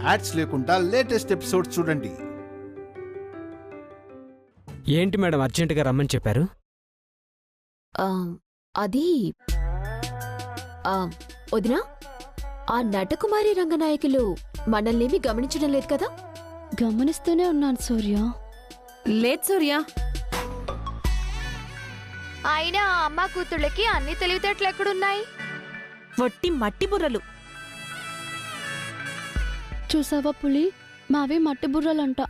Ads లేకుండా latest episodes చూడండి. ఏంటి మేడం అర్జెంటుగా రమ్మని చెప్పారు? అది వదినా, ఆ నటకుమారి రంగనాయకులు మనల్నేమి గమనించడం లేదు కదా? గమనిస్తూనే ఉన్నాను సూర్య. లేదు సూర్య. అయినా అమ్మ కూతుళ్ళకి అన్ని తెలివితేటలు ఎక్కడున్నాయి? వట్టి మట్టి బుర్రలు. చూసావా పులి, మావి మట్టి బుర్రలంట.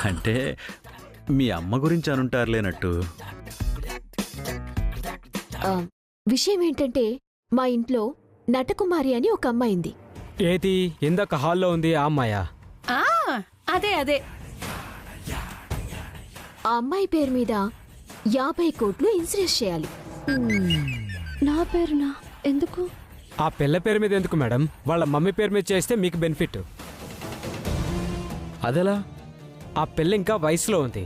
అంటే మీ అమ్మ గురించి అనుంటారులేనట్టు. విషయం ఏంటంటే మా ఇంట్లో నటకుమారి అని ఒక అమ్మాయింది. ఏది ఇందాక హాల్లో ఉంది ఆ అమ్మాయా? అదే అదే. ఆ అమ్మాయి పేరు మీద 50 కోట్లు ఇన్సూరెన్స్ చేయాలి. నా పేరునా? ఎందుకు? ఆ పిల్ల పేరు మీద ఎందుకు మేడం? వాళ్ళ మమ్మీ పేరు మీద చేస్తే మీకు బెనిఫిట్. అదెలా? ఆ పిల్ల ఇంకా వయసులో ఉంది.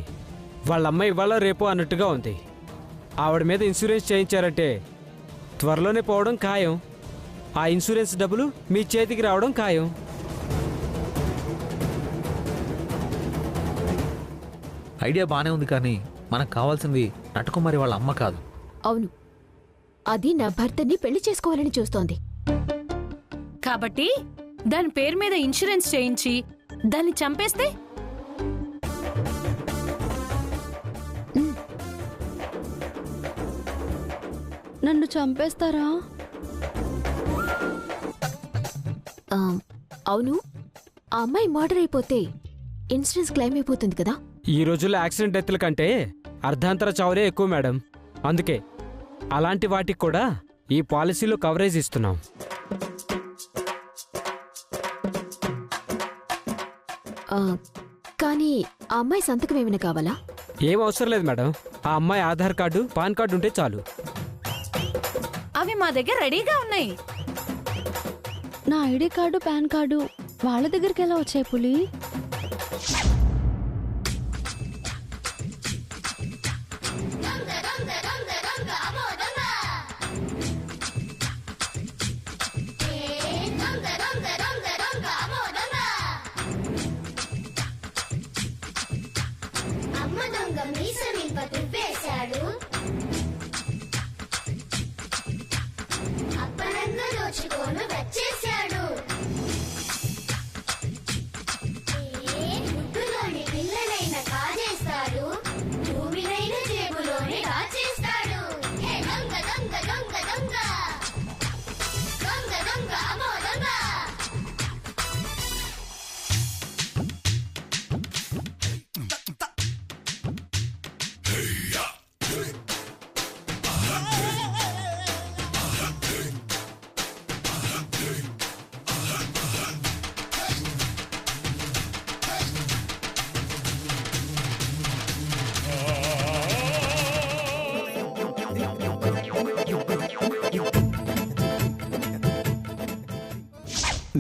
వాళ్ళ అమ్మాయి ఇవాళ రేపు అన్నట్టుగా ఉంది. ఆవిడ మీద ఇన్సూరెన్స్ చేయించారంటే త్వరలోనే పోవడం ఖాయం. ఆ ఇన్సూరెన్స్ డబ్బులు మీ చేతికి రావడం ఖాయం. ఐడియా బానే ఉంది, కానీ మనకు కావాల్సింది నటకుమారి వాళ్ళ అమ్మ కాదు. అవును, అది నా భర్తని పెళ్లి చేసుకోవాలని చూస్తోంది. కాబట్టి దాని పేరు మీద ఇన్సూరెన్స్ చేయించి దాన్ని చంపేస్తే? నన్ను చంపేస్తారా? అవును, ఆ అమ్మాయి మర్డర్ అయిపోతే ఇన్సూరెన్స్ క్లెయిమ్ అయిపోతుంది కదా? ఈ రోజుల్లో యాక్సిడెంట్ డెత్ల కంటే అర్ధాంతర చావులే ఎక్కువ మేడం. అందుకే అలాంటి వాటికి కూడా ఈ పాలసీలో కవరేజ్ ఇస్తున్నాం. కానీ ఆ అమ్మాయి సంతకం ఏమైనా కావాలా? ఏం అవసరం లేదు మేడం. ఆ అమ్మాయి ఆధార్ కార్డు, పాన్ కార్డు ఉంటే చాలు. అవి మా దగ్గర రెడీగా ఉన్నాయి. నా ఐడి కార్డు, పాన్ కార్డు వాళ్ళ దగ్గరికి ఎలా వచ్చాయి పులి?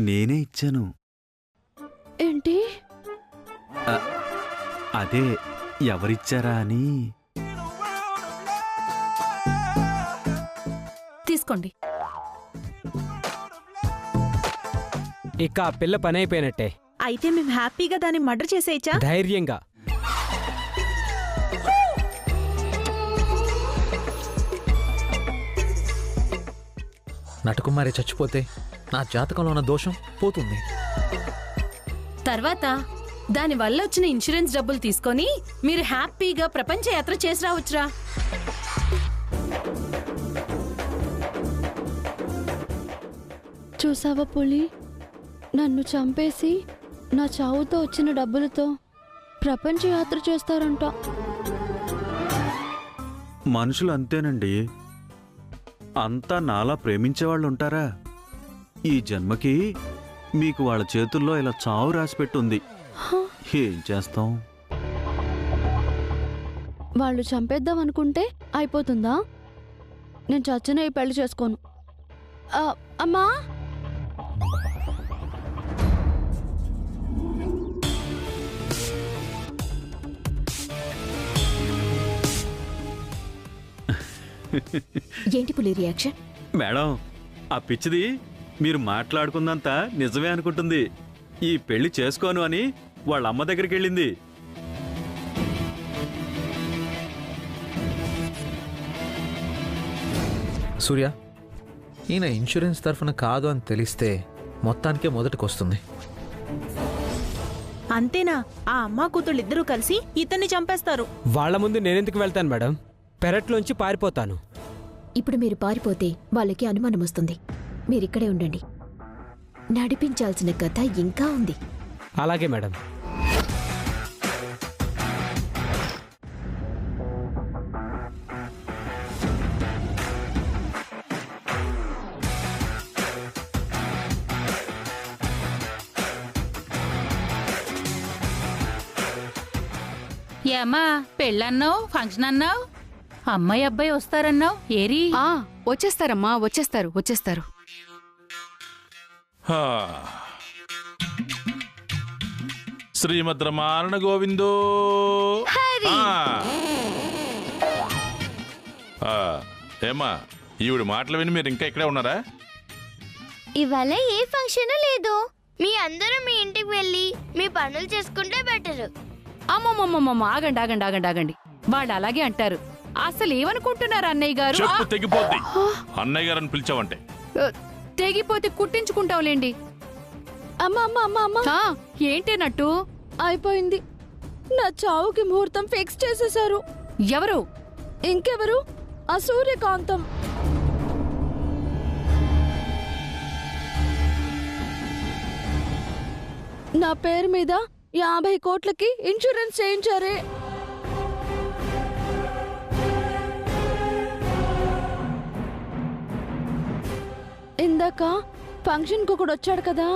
నేనే ఇచ్చాను. ఏంటి? అదే ఎవరిచ్చారా అని. తీసుకోండి. ఇక ఆ పిల్ల పని అయిపోయినట్టే. అయితే మేము హ్యాపీగా దాన్ని మర్డర్ చేసేయచ్చా? ధైర్యంగా. నటకుమారి చచ్చిపోతే నా జాతకంలో ఉన్న దోషం పోతుంది. తర్వాత దాని వల్ల వచ్చిన ఇన్సూరెన్స్ డబ్బులు తీసుకొని మీరు హ్యాపీగా ప్రపంచ యాత్ర చేసి రావచ్చురా. చూసావా పులి, నన్ను చంపేసి నా చావుతో వచ్చిన డబ్బులతో ప్రపంచ యాత్ర చేస్తారంట. మనుషులు అంతేనండి. అంతా నాలా ప్రేమించేవాళ్ళు ఉంటారా? ఈ జన్మకి మీకు వాళ్ళ చేతుల్లో ఇలా చావు రాసిపెట్టుంది. ఏం చేస్తాం? వాళ్ళు చంపేద్దాం అనుకుంటే అయిపోతుందా? నేను చచ్చిన ఈ పెళ్లి చేసుకోను. అమ్మా, ఏంటి పులి రియాక్షన్? మేడం, ఆ పిచ్చిది మీరు మాట్లాడుకుందంతా నిజమే అనుకుంటుంది. ఈ పెళ్లి చేసుకోను అని వాళ్ళ అమ్మ దగ్గరికి వెళ్ళింది. సూర్య, ఈయన ఇన్సూరెన్స్ తరఫున కాదు అని తెలిస్తే మొత్తానికే మొదటికొస్తుంది. అంతేనా? ఆ అమ్మా కూతుళ్ళిద్దరూ కలిసి ఇతన్ని చంపేస్తారు. వాళ్ళ ముందు నేనెందుకు వెళ్తాను మేడం? పెరట్లోంచి పారిపోతాను. ఇప్పుడు మీరు పారిపోతే వాళ్ళకి అనుమానం వస్తుంది. మీరిక్కడే ఉండండి. నడిపించాల్సిన కథ ఇంకా ఉంది. అలాగే మేడం. ఏమ్మా, పెళ్ళన్నావు, ఫంక్షన్ అన్నావు, అమ్మాయి అబ్బాయి వస్తారన్నావు, ఏరి? వచ్చేస్తారమ్మా, వచ్చేస్తారు. శ్రీమద్ రమారణ గోవిందో. ఏమ్మా, ఈవిడ మాటలు విని మీరు ఇంకా ఇక్కడే ఉన్నారా? ఇవాళ ఏ ఫంక్షన్ లేదు. మీ అందరూ మీ ఇంటికి వెళ్ళి మీ పనులు చేసుకుంటే బెటర్. అమ్మమ్మమ్మమ్మ, ఆగండి. వాళ్ళు అలాగే అంటారు. అసలు ఏమనుకుంటున్నారు అన్నయ్య గారు? చెప్పు తెగిపోద్ది. అన్నయ్య గారని పిలిచావంటే తెగిపోతే కుట్టించుకుంటావులేండి. అమ్మా ఏంటేనట్టు? అయిపోయింది. నా చావుకి ముహూర్తం ఫిక్స్ చేసేశారు. ఎవరు? ఇంకెవరు? ఆ సూర్యకాంతం. నా పేరు మీద 50 కోట్లకి ఇన్సూరెన్స్ చేయించారే. ఇందాక ఫంక్షన్ కు కూడా వచ్చాడు కదా,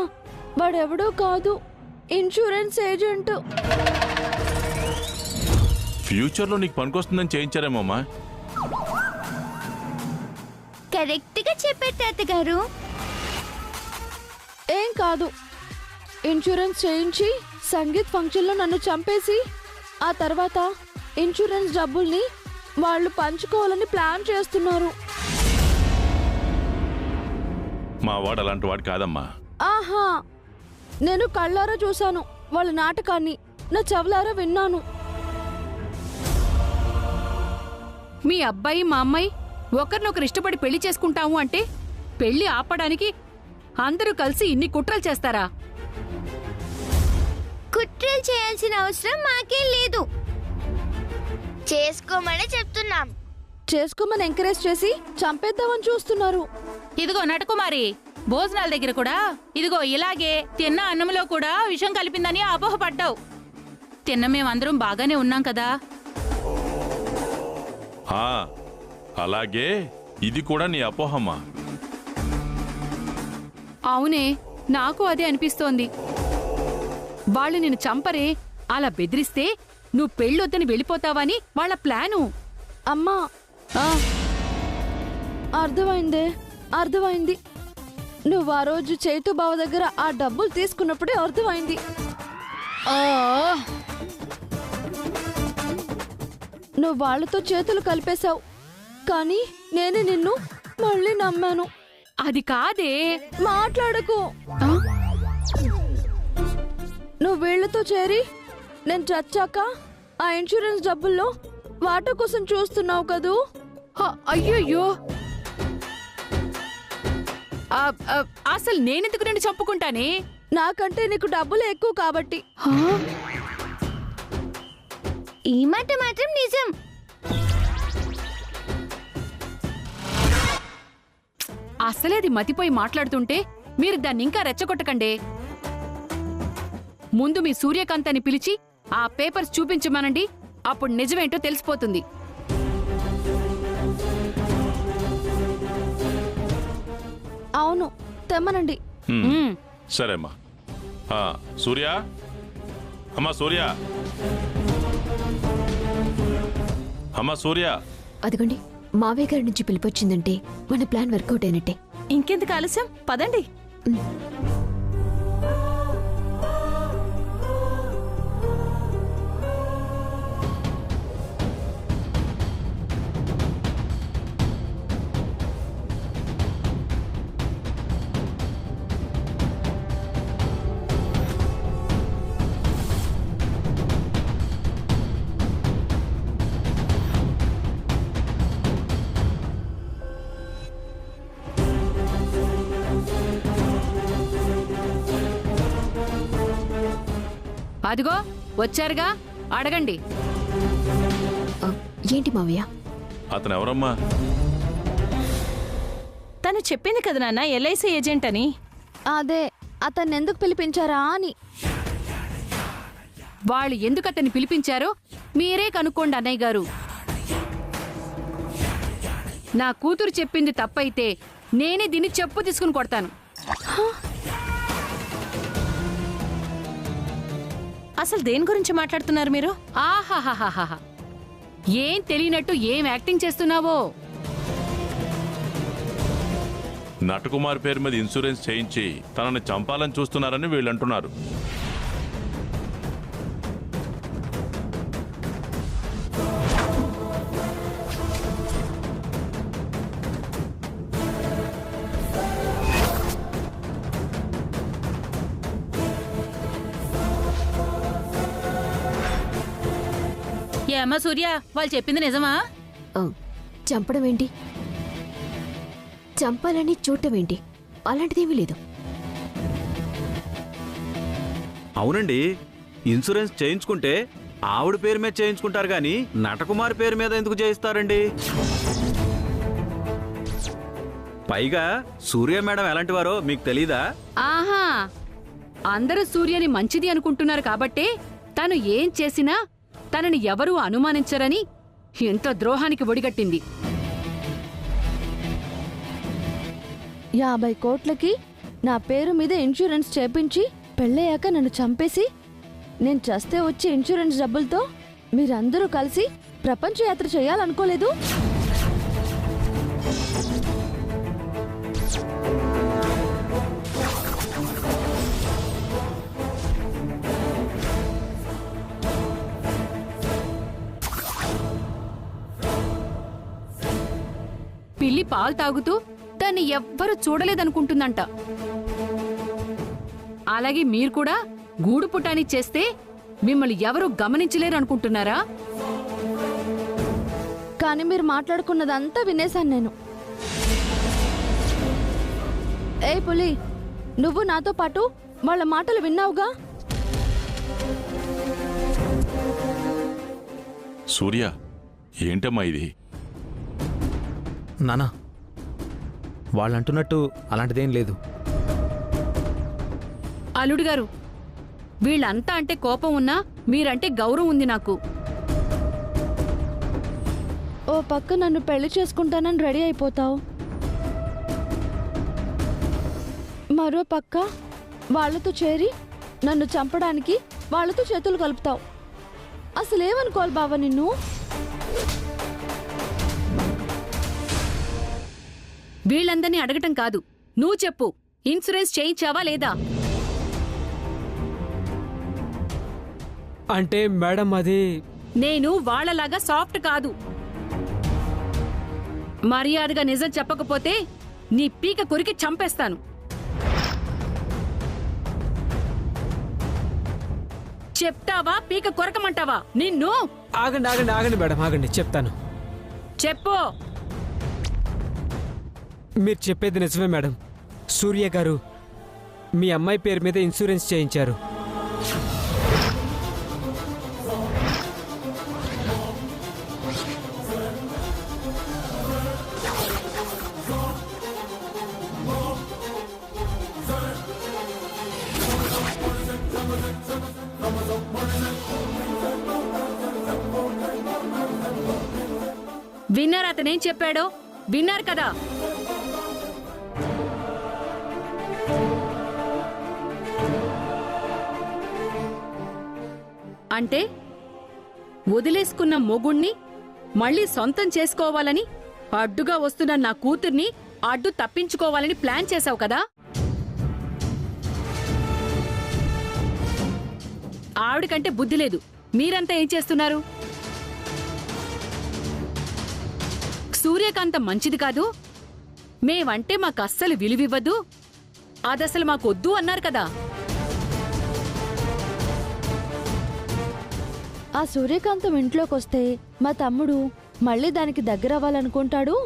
వాడెవడో కాదు, ఇన్సూరెన్స్ ఏజెంట్. ఫ్యూచర్ లో నీకు పనికొస్తుందని చేయించారేమోమ్మా. కరెక్ట్ గా చెప్పారు తాతగారు. ఏం కాదు, ఇన్సూరెన్స్ చేయించి సంగీత్ ఫంక్షన్లో నన్ను చంపేసి ఆ తర్వాత ఇన్సూరెన్స్ డబ్బుల్ని వాళ్ళు పంచుకోవాలని ప్లాన్ చేస్తున్నారు. మా వాడు అలాంటి వాడు కాదమ్మా. ఆహా, నేను కళ్ళారా చూశాను వాళ్ళ నాటకాన్ని, నా చెవులారా విన్నాను. మీ అబ్బాయి మా అమ్మాయి ఒకరినొకరు ఇష్టపడి పెళ్లి చేసుకుంటాము అంటే పెళ్లి ఆపడానికి అందరూ కలిసి ఇన్ని కుట్రలు చేస్తారా? కుట్రలు చేయాల్సిన అవసరం మాకేం లేదు. చేసుకోమని చెప్తున్నాం. చేసుకోమని ఎంకరేజ్ చేసి చంపేద్దామని చూస్తున్నారు. ఇదిగో నటకుమారి, భోజనాల దగ్గర కూడా ఇదిగో ఇలాగే తిన్న అన్నంలో కూడా విషం కలిపిందని అపోహపడ్డావు. తిన్న మేమందరం బాగానే ఉన్నాం కదా. అలాగే ఇది కూడా నీ అపోహమ్మా. అవునే, నాకు అదే అనిపిస్తోంది. వాళ్ళు నిన్ను చంపరే, అలా బెదిరిస్తే నువ్వు పెళ్ళొద్దని వెళ్ళిపోతావని వాళ్ళ ప్లాను. అమ్మా, అర్థమైంది. నువ్వు ఆ రోజు చైతు బావ దగ్గర ఆ డబ్బులు తీసుకున్నప్పుడే అర్థమైంది. నువ్వు వాళ్ళతో చేతులు కలిపేశావు, కానీ నేనే నిన్ను మళ్ళీ నమ్మాను. అది కాదే. మాట్లాడకు. నువ్వు వీళ్లతో చేరి నేను చచ్చాక ఆ ఇన్సూరెన్స్ డబ్బుల్లో వాటా కోసం చూస్తున్నావు కదూ. అయ్యయ్యో, అసలు నేనెందుకు నిన్ను చంపుకుంటానే? నాకంటే నీకు డబ్బులు ఎక్కువ కాబట్టి. ఈ మాట మాత్రం నిజం. అసలేది మతిపోయి మాట్లాడుతుంటే మీరు దాన్ని ఇంకా రెచ్చగొట్టకండే. ముందు మీ సూర్యకాంతాన్ని పిలిచి ఆ పేపర్స్ చూపించమనండి, అప్పుడు నిజమేంటో తెలిసిపోతుంది. అవును, తెమ్మనండి. సరేమ్మా. సూర్య, అమ్మా సూర్య, అమ్మా సూర్య. అదిగోండి, మావయ్య గారి నుంచి పిలిపొచ్చిందంటే మన ప్లాన్ వర్కౌట్ అయినట్టే. ఇంకెందుకు ఆలస్యం, పదండి. అదిగో వచ్చారుగా, అడగండి. ఏంటి మావయ్య? అతను ఎవరమ్మా? తను చెప్పింది కదా నాన్న ఎల్ఐసి ఏజెంట్ అని. అదే అతన్ని ఎందుకు పిలిపించారా అని. వాళ్ళు ఎందుకు అతన్ని పిలిపించారో మీరే కనుక్కోండి అన్నయ్య గారు. నా కూతురు చెప్పింది తప్పైతే నేనే దీన్ని చెప్పు తీసుకుని కొడతాను. అసలు దేని గురించి మాట్లాడుతున్నారు మీరు? ఆహాహాహాహా, ఏం తెలియనట్టు ఏం యాక్టింగ్ చేస్తున్నావో. నటకుమార్ పేరు మీద ఇన్సూరెన్స్ చేయించి తనని చంపాలని చూస్తున్నారని వీళ్ళు అంటున్నారు. ఏమ్మా సూర్య, వాళ్ళు చెప్పింది నిజమా? చంపడం ఏంటి, చంపాలని చూడటం ఏంటి, అలాంటిదేమీ లేదు. అవునండి, ఇన్సూరెన్స్ చేయించుకుంటే ఆవిడ పేరు మీద చేయించుకుంటారు కానీ నటకుమార్ పేరు మీద ఎందుకు చేయిస్తారండి? పైగా సూర్య మేడం ఎలాంటివారో మీకు తెలీదా? ఆహా, అందరూ సూర్యని మంచిది అనుకుంటున్నారు కాబట్టే తను ఏం చేసినా తనని ఎవరూ అనుమానించరని ఎంత ద్రోహానికి ఒడిగట్టింది. 50 కోట్లకి నా పేరు మీద ఇన్సూరెన్స్ చేపించి పెళ్ళయ్యాక నన్ను చంపేసి నేను చస్తే వచ్చే ఇన్సూరెన్స్ డబ్బులతో మీరందరూ కలిసి ప్రపంచ యాత్ర చేయాలనుకోలేదు. పిల్లి పాలు తాగుతూ దాన్ని ఎవ్వరూ చూడలేదనుకుంటుందంట. అలాగే మీరు కూడా గూడు పుటాని చేస్తే మిమ్మల్ని ఎవరూ గమనించలేరు అనుకుంటున్నారా? కానీ మీరు మాట్లాడుకున్నదంతా వినేశాను నేను. ఏ పులి, నువ్వు నాతో పాటు వాళ్ళ మాటలు విన్నావుగా? సూర్య, ఏంటమ్మా ఇది? నానా, వాళ్ళు అంటున్నట్టు అలాంటిదేం లేదు. అల్లుడు గారు, వీళ్ళంతా అంటే కోపం ఉన్నా మీరంటే గౌరవం ఉంది నాకు. ఓ పక్క నన్ను పెళ్లి చేసుకుంటానని రెడీ అయిపోతావు, మరో పక్క వాళ్ళతో చేరి నన్ను చంపడానికి వాళ్ళతో చేతులు కలుపుతావు. అసలేమనుకోవాలి బావా నిన్ను? వీళ్ళందరినీ అడగటం కాదు, నువ్వు చెప్పు, ఇన్సూరెన్స్ చేయించావా లేదా? అంటే మేడం అది నేను వాళ్ళలాగా సాఫ్ట్ కాదు. మర్యాదగా నిజం చెప్పకపోతే నీ పీక కొరికి చంపేస్తాను. చెప్తావా పీక కొరకమంటావా నిన్ను? ఆగండి ఆగండి ఆగండి మేడం, ఆగండి, చెప్తాను. చెప్పు. మీరు చెప్పేది నిజమే మేడం. సూర్య గారు మీ అమ్మాయి పేరు మీద ఇన్సూరెన్స్ చేయించారు. విన్నారు అతనేం చెప్పాడో? విన్నారు కదా? అంటే వదిలేసుకున్న మొగుణ్ణి మళ్ళీ సొంతం చేసుకోవాలని, అడ్డుగా వస్తున్న నా కూతుర్ని అడ్డు తప్పించుకోవాలని ప్లాన్ చేశావు కదా? ఆవిడకంటే బుద్ధి లేదు. మీరంతా ఏం చేస్తున్నారు? సూర్యకాంత మంచిది కాదు, మేమంటే మాకు అస్సలు విలువివ్వదు, అదసలు మాకొద్దు అన్నారు కదా. ఆ సూర్యకాంతం ఇంట్లోకి వస్తే మా తమ్ముడు మళ్ళీ దానికి దగ్గర అవ్వాలనుకుంటాడు.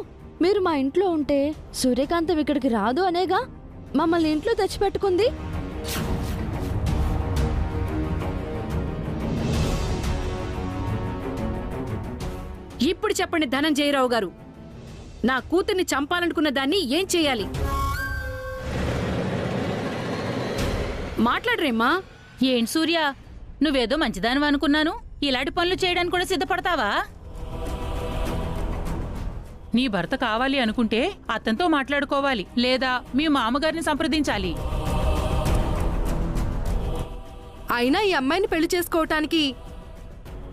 మీరు మా ఇంట్లో ఉంటే సూర్యకాంతం ఇక్కడికి రాదు అనేగా మమ్మల్ని ఇంట్లో తెచ్చిపెట్టుకుంది. ఇప్పుడు చెప్పండి ధనంజయరావు గారు, నా కూతుర్ని చంపాలనుకున్న దాన్ని ఏం చెయ్యాలి? మాట్లాడరేమ్మా. ఏంటి సూర్య, నువ్వేదో మంచిదానివి అనుకున్నాను, ఇలాంటి పనులు చేయడానికి కూడా సిద్ధపడతావా? నీ భర్త కావాలి అనుకుంటే అతనితో మాట్లాడుకోవాలి, లేదా మీ మామగారిని సంప్రదించాలి. అయినా ఈ అమ్మాయిని పెళ్లి చేసుకోవటానికి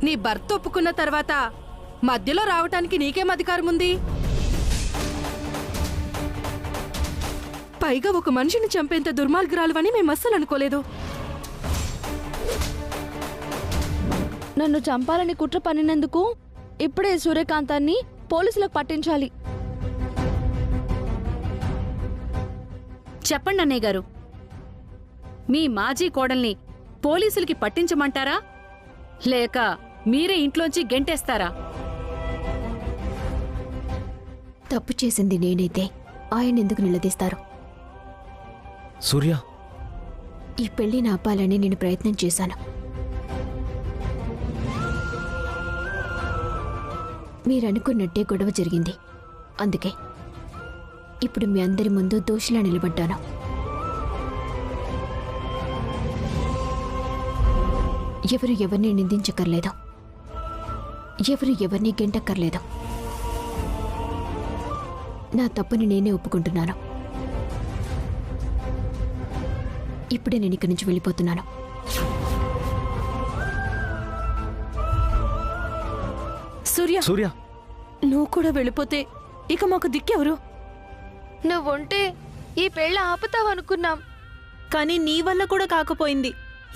నీ భర్త ఒప్పుకున్న తర్వాత మధ్యలో రావటానికి నీకేం అధికారం ఉంది? పైగా ఒక మనిషిని చంపేంత దుర్మార్గురాలువని మేము అస్సలు అనుకోలేదు. నన్ను చంపాలని కుట్ర పన్నినందుకు ఇప్పుడే సూర్యకాంతాన్ని పోలీసులకు పట్టించాలి. చెప్పండి అన్నయ్య గారు, మీ మాజీ కోడల్ని పోలీసులకి పట్టించమంటారా, లేక మీరే ఇంట్లోంచి గెంటేస్తారా? తప్పు చేసింది నేనైతే ఆయన ఎందుకు నిలదీస్తారు? సూర్య, ఈ పెళ్లిని ఆపాలని నేను ప్రయత్నం చేశాను. మీరనుకున్నట్టే గొడవ జరిగింది. అందుకే ఇప్పుడు మీ అందరి ముందు దోషిలా నిలబడ్డాను. ఎవరు ఎవరిని నిందించక్కర్లేదు, ఎవరు ఎవరిని గెంటక్కర్లేదు. నా తప్పుని నేనే ఒప్పుకుంటున్నాను. ఇప్పుడే నేను ఇక్కడి నుంచి వెళ్ళిపోతున్నాను. సూర్య, సూర్య, నువ్వు కూడా వెళ్ళిపోతే ఇక మాకు దిక్కెవరు? నువ్వుంటే ఈ పెళ్లి ఆపుతావనుకున్నాం, కానీ నీ వల్ల కూడా కాకపోయింది.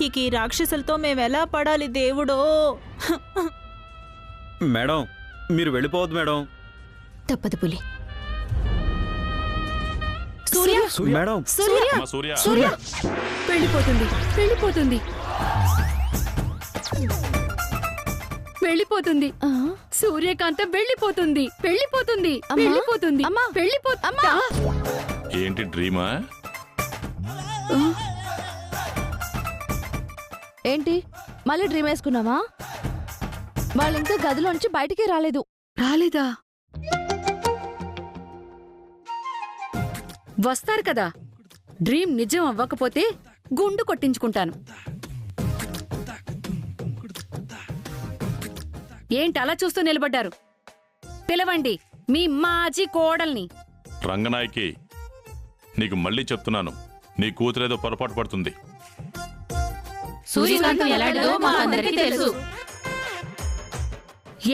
ఇక ఈ రాక్షసులతో మేమెలా పడాలి దేవుడో? మేడం, మీరు వెళ్ళిపోవద్దు మేడం. తప్పదు పులి. సూర్య, మేడం, సూర్య, అమ్మా సూర్య, సూర్య వెళ్ళిపోతుంది, వెళ్ళిపోతుంది, వెళ్ళిపోతుంది. సూర్యకాంతం వెళ్ళిపోతుంది, వెళ్ళిపోతుంది, వెళ్ళిపోతుంది, వెళ్ళిపోతుంది. ఏంటి డ్రీమా? ఏంటి మళ్ళీ డ్రీమ్ వేసుకున్నావా? వాళ్ళు ఇంకా గదిలోంచి బయటికి రాలేదు. రాలేదా? వస్తారు కదా. డ్రీమ్ నిజం అవ్వకపోతే గుండు కొట్టించుకుంటాను. ఏంటి అలా చూస్తూ నిలబడ్డారు? పిలవండి మీ మాజీ కోడల్ని. రంగనాయకి, నీకు మళ్ళీ చెప్తున్నాను, నీ కూతురేదో పొరపాటు పడుతుంది. సూర్యకాంతం ఎలాంటిదో మా అందరికీ తెలుసు.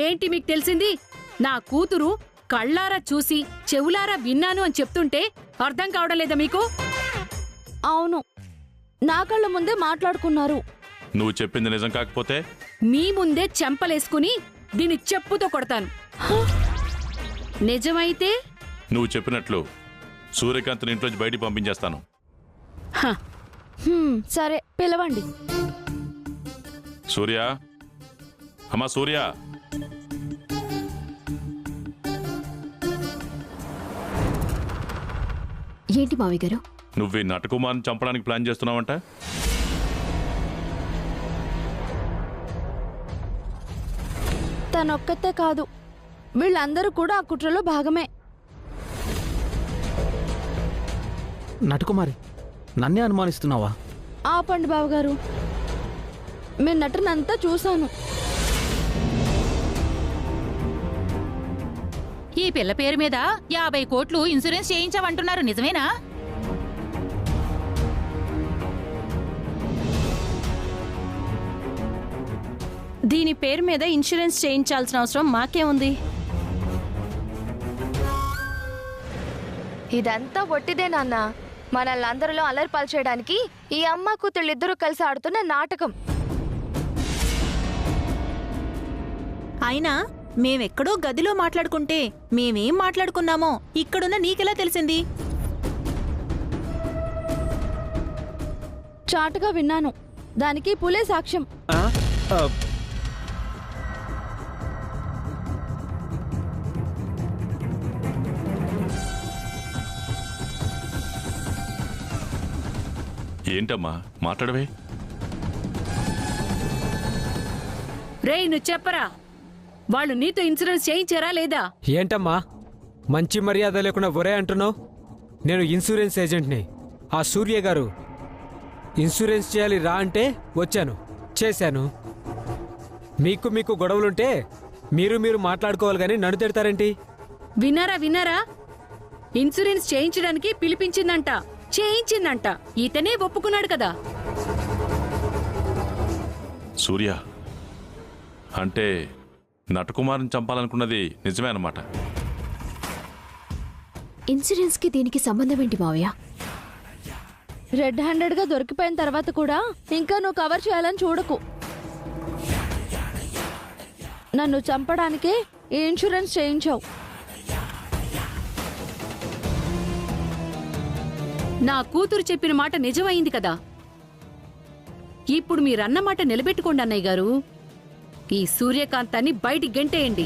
ఏంటి మీకు తెలిసింది? నా కూతురు కళ్ళారా చూసి చెవులారా విన్నాను అని చెప్తుంటే అర్థం కావడం లేదా మీకు? అవును, నా కళ్ళ ముందే మాట్లాడుకున్నారు. నువ్వు చెప్పింది నిజం కాకపోతే మీ ముందే చెంపలేసుకుని దీన్ని చెప్పుతో కొడతాను. నిజమైతే నువ్వు చెప్పినట్లు సూర్యకాంత్ని ఇంట్లోంచి బయటికి పంపించేస్తాను. హ, సరే పిలవండి. సూర్య, అమ్మా సూర్య. ఏంటి మావి గారు? నువ్వు ఈ నటకుమార్ని చంపడానికి ప్లాన్ చేస్తున్నావంట? తనొక్కతే కాదు, వీళ్ళందరూ కూడా ఆ కుట్రలో భాగమే. నటకుమారి, నన్నే అనుమానిస్తున్నావా? ఆపండి బావగారు, మీ నటనంతా చూశాను. ఈ పిల్ల పేరు మీద 50 కోట్లు ఇన్సూరెన్స్ చేయించావంటున్నారు, నిజమేనా? దీని పేరు మీద ఇన్సూరెన్స్ చేయించాల్సిన అవసరం మాకేముంది? ఇదంతా ఒట్టిదే నాన్న. మనల్ని అందరిలో అలర్పాలు చేయడానికి ఈ అమ్మ కూతుళ్ళిద్దరూ కలిసి ఆడుతున్న నాటకం. అయినా మేమెక్కడో గదిలో మాట్లాడుకుంటే మేమేం మాట్లాడుకున్నామో ఇక్కడున్న నీకెలా తెలిసింది? చాటుగా విన్నాను, దానికి పులే సాక్ష్యం. ఏంటమ్మా మాట్లాడవే? రేయ్ నువ్వు చెప్పరా, వాళ్ళు నీతో ఇన్సూరెన్స్ చేయించారా లేదా? ఏంటమ్మా మంచి మర్యాద లేకుండా ఒరే అంటున్నావు? నేను ఇన్సూరెన్స్ ఏజెంట్ని. ఆ సూర్య గారు ఇన్సూరెన్స్ చేయాలి రా అంటే వచ్చాను, చేశాను. మీకు గొడవలుంటే మీరు మాట్లాడుకోవాలి కానీ నన్ను తిడతారేంటి? విన్నారా? ఇన్సూరెన్స్ చేయించడానికి పిలిపించిందంట, చేయించిందంట. ఇతనే ఒప్పుకున్నాడు కదా. సూర్య అంటే నటకుమార్ని చంపాలనుకున్నది నిజమే అన్నమాట. ఇన్సూరెన్స్కి దీనికి సంబంధం ఏంటి మావయ్య? రెడ్ హ్యాండెడ్గా దొరికిపోయిన తర్వాత కూడా ఇంకా నువ్వు కవర్ చేయాలని చూడకు. నన్ను చంపడానికే ఈ ఇన్సూరెన్స్ చేయించావు. నా కూతురు చెప్పిన మాట నిజమైంది కదా. ఇప్పుడు మీరన్న మాట నిలబెట్టుకోండి అన్నయ్య గారు. ఈ సూర్యకాంతాన్ని బయటికి గెంటేయండి.